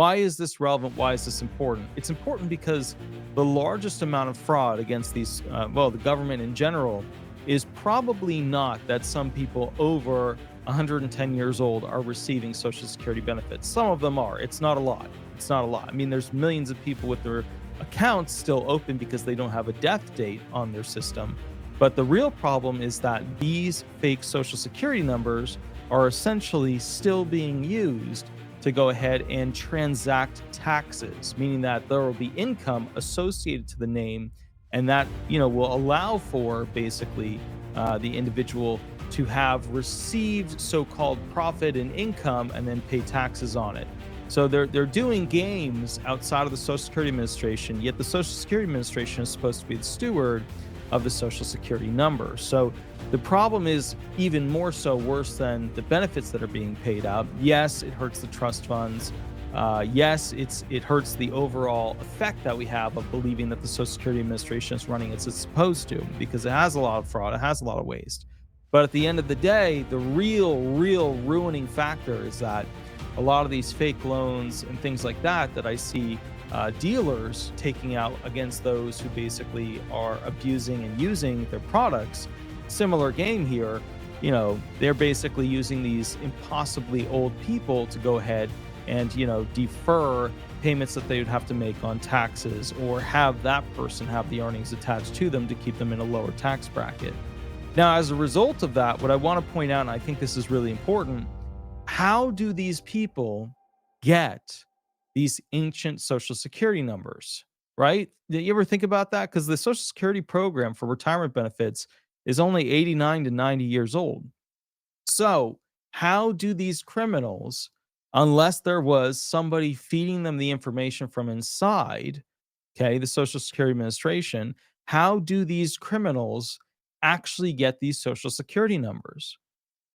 Why is this relevant? Why is this important? It's important because the largest amount of fraud against these, well, the government in general, is probably not that some people over 110 years old are receiving Social Security benefits. Some of them are. It's not a lot. It's not a lot. I mean, there's millions of people with their accounts still open because they don't have a death date on their system. But the real problem is that these fake Social Security numbers are essentially still being used to go ahead and transact taxes, meaning that there will be income associated to the name, and that will allow for basically the individual to have received so-called profit and income and then pay taxes on it. So they're doing games outside of the Social Security Administration, yet the Social Security Administration is supposed to be the steward of the Social Security number. So the problem is even more so worse than the benefits that are being paid out. Yes, it hurts the trust funds. Yes, it hurts the overall effect that we have of believing that the Social Security Administration is running as it's supposed to, because it has a lot of fraud, it has a lot of waste. But at the end of the day, the real ruining factor is that a lot of these fake loans and things like that I see dealers taking out against those who basically are abusing and using their products. Similar game here. They're basically using these impossibly old people to go ahead and, defer payments that they would have to make on taxes, or have that person have the earnings attached to them to keep them in a lower tax bracket. Now, as a result of that, what I want to point out, and I think this is really important, how do these people get these ancient Social Security numbers, right? Did you ever think about that? Because the Social Security program for retirement benefits is only 89 to 90 years old. So, how do these criminals, unless there was somebody feeding them the information from inside, okay, the Social Security Administration, how do these criminals actually get these Social Security numbers?